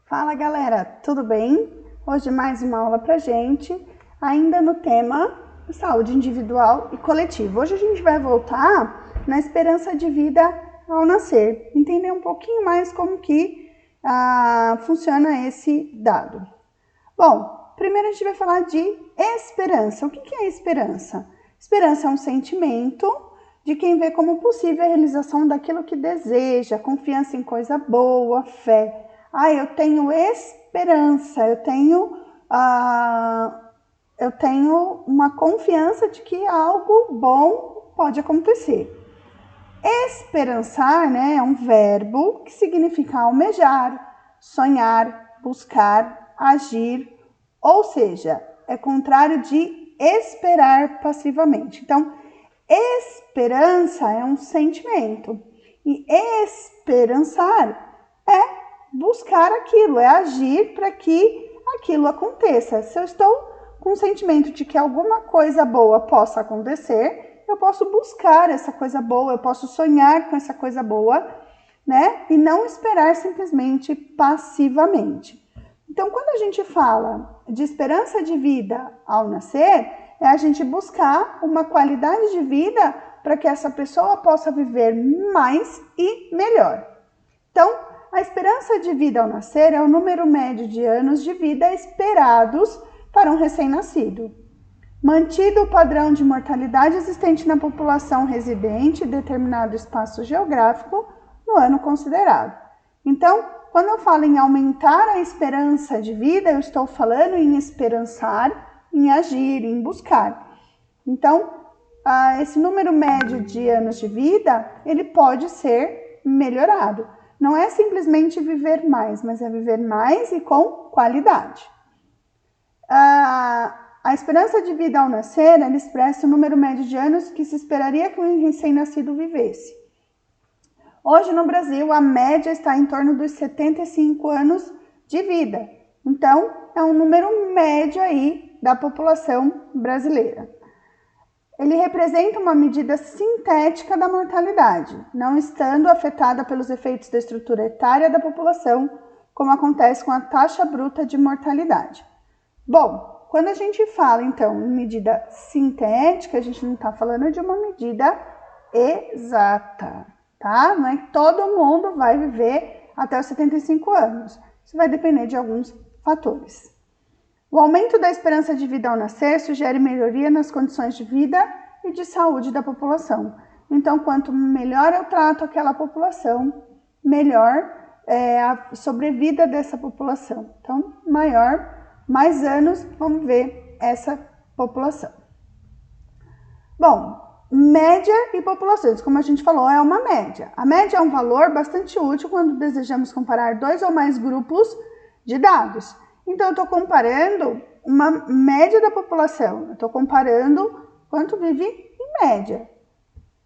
Fala galera, tudo bem? Hoje mais uma aula pra gente, ainda no tema saúde individual e coletiva. Hoje a gente vai voltar na esperança de vida ao nascer, entender um pouquinho mais como que funciona esse dado. Bom, primeiro a gente vai falar de esperança. O que é esperança? Esperança é um sentimento de quem vê como possível a realização daquilo que deseja, confiança em coisa boa, fé. Eu tenho esperança, eu tenho uma confiança de que algo bom pode acontecer. Esperançar, né, é um verbo que significa almejar, sonhar, buscar, agir, ou seja, é contrário de esperar passivamente. Então, esperança é um sentimento e esperançar é buscar aquilo, é agir para que aquilo aconteça. Se eu estou com o sentimento de que alguma coisa boa possa acontecer, eu posso buscar essa coisa boa, eu posso sonhar com essa coisa boa, né? E não esperar simplesmente passivamente. Então, quando a gente fala de esperança de vida ao nascer, é a gente buscar uma qualidade de vida para que essa pessoa possa viver mais e melhor. Então, a esperança de vida ao nascer é o número médio de anos de vida esperados para um recém-nascido. Mantido o padrão de mortalidade existente na população residente em determinado espaço geográfico no ano considerado. Então, quando eu falo em aumentar a esperança de vida, eu estou falando em esperançar, em agir, em buscar. Então, esse número médio de anos de vida, ele pode ser melhorado. Não é simplesmente viver mais, mas é viver mais e com qualidade. A esperança de vida ao nascer, ela expressa o número médio de anos que se esperaria que um recém-nascido vivesse. Hoje no Brasil, a média está em torno dos 75 anos de vida. Então, é um número médio aí da população brasileira. Ele representa uma medida sintética da mortalidade, não estando afetada pelos efeitos da estrutura etária da população, como acontece com a taxa bruta de mortalidade. Bom, quando a gente fala, então, em medida sintética, a gente não está falando de uma medida exata, tá? Não é que todo mundo vai viver até os 75 anos. Isso vai depender de alguns fatores. O aumento da esperança de vida ao nascer sugere melhoria nas condições de vida e de saúde da população. Então, quanto melhor eu trato aquela população, melhor é a sobrevida dessa população. Então, mais anos vamos ver essa população. Bom, média e populações, como a gente falou, é uma média. A média é um valor bastante útil quando desejamos comparar dois ou mais grupos de dados. Então, eu estou comparando uma média da população, eu estou comparando quanto vive em média.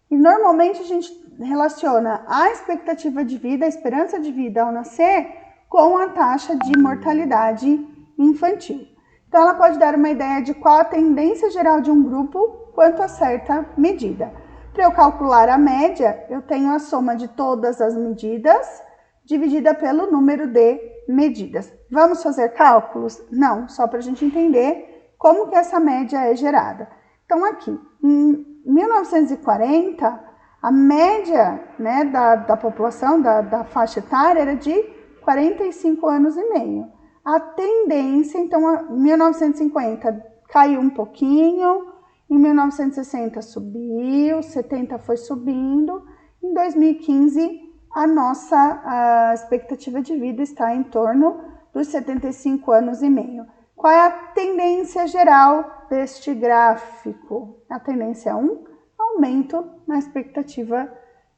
E normalmente a gente relaciona a expectativa de vida, a esperança de vida ao nascer, com a taxa de mortalidade infantil. Então, ela pode dar uma ideia de qual a tendência geral de um grupo quanto a certa medida. Para eu calcular a média, eu tenho a soma de todas as medidas dividida pelo número de medidas. Vamos fazer cálculos? Não, só para a gente entender como que essa média é gerada. Então, aqui, em 1940, a média, né, da população, da faixa etária, era de 45 anos e meio. A tendência, então, em 1950 caiu um pouquinho, em 1960 subiu, 70 foi subindo, em 2015 a nossa expectativa de vida está em torno dos 75 anos e meio. Qual é a tendência geral deste gráfico? A tendência é um aumento na expectativa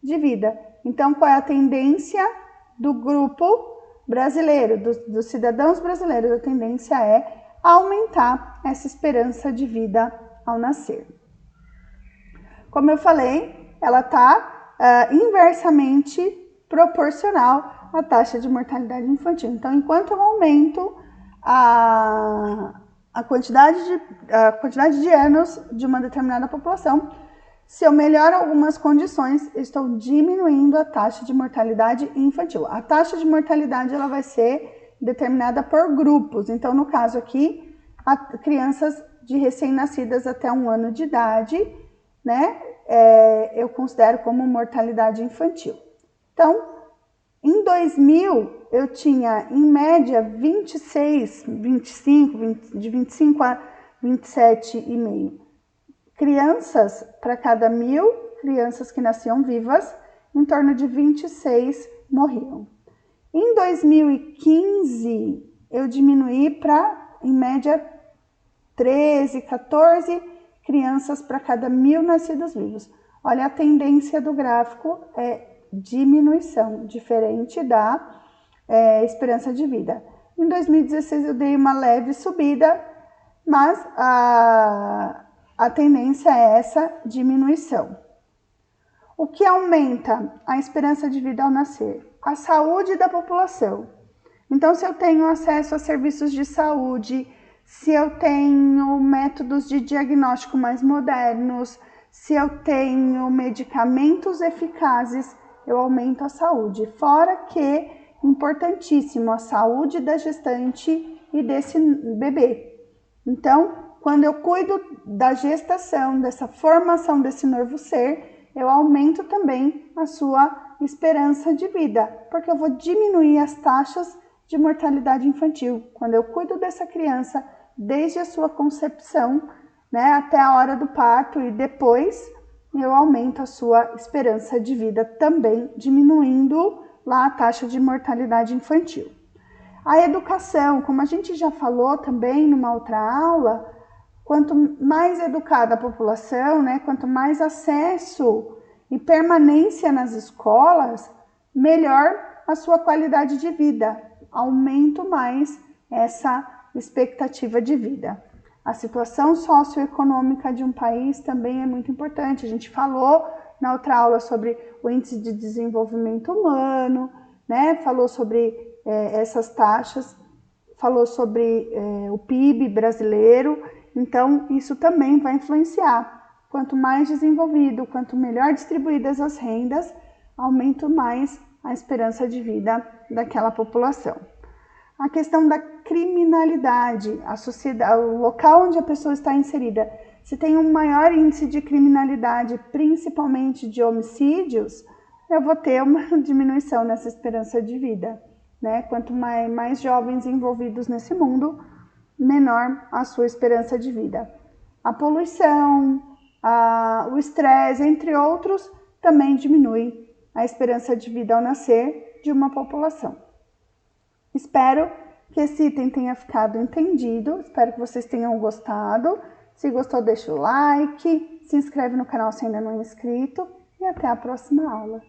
de vida. Então, qual é a tendência do grupo brasileiro, dos cidadãos brasileiros? A tendência é aumentar essa esperança de vida ao nascer. Como eu falei, ela está inversamente proporcional à taxa de mortalidade infantil. Então, enquanto eu aumento a quantidade de anos de uma determinada população, se eu melhoro algumas condições, eu estou diminuindo a taxa de mortalidade infantil. A taxa de mortalidade ela vai ser determinada por grupos. Então, no caso aqui, crianças de recém-nascidas até 1 ano de idade, né? Eu considero como mortalidade infantil. Então, em 2000, eu tinha, em média, 26, 25, de 25 a 27,5 crianças para cada 1.000 crianças que nasciam vivas, em torno de 26 morriam. Em 2015, eu diminuí para, em média, 13, 14 crianças para cada 1.000 nascidos vivos. Olha, a tendência do gráfico é diminuição, diferente da esperança de vida. Em 2016 eu dei uma leve subida, mas a tendência é essa diminuição. O que aumenta a esperança de vida ao nascer? A saúde da população. Então, se eu tenho acesso a serviços de saúde, se eu tenho métodos de diagnóstico mais modernos, se eu tenho medicamentos eficazes, eu aumento a saúde. Fora que, importantíssimo, a saúde da gestante e desse bebê. Então, quando eu cuido da gestação, dessa formação desse novo ser, eu aumento também a sua esperança de vida, porque eu vou diminuir as taxas de mortalidade infantil. Quando eu cuido dessa criança, desde a sua concepção, né, até a hora do parto e depois, eu aumento a sua esperança de vida também, diminuindo lá a taxa de mortalidade infantil. A educação, como a gente já falou também numa outra aula, quanto mais educada a população, né, quanto mais acesso e permanência nas escolas, melhor a sua qualidade de vida, aumento mais essa expectativa de vida. A situação socioeconômica de um país também é muito importante. A gente falou na outra aula sobre o índice de desenvolvimento humano, né? Falou sobre essas taxas, falou sobre o PIB brasileiro. Então, isso também vai influenciar. Quanto mais desenvolvido, quanto melhor distribuídas as rendas, aumenta mais a esperança de vida daquela população. A questão da criminalidade, a sociedade, o local onde a pessoa está inserida. Se tem um maior índice de criminalidade, principalmente de homicídios, eu vou ter uma diminuição nessa esperança de vida, né? Quanto mais jovens envolvidos nesse mundo, menor a sua esperança de vida. A poluição, o estresse, entre outros, também diminui a esperança de vida ao nascer de uma população. Espero que esse item tenha ficado entendido, espero que vocês tenham gostado. Se gostou, deixa o like, se inscreve no canal se ainda não é inscrito e até a próxima aula.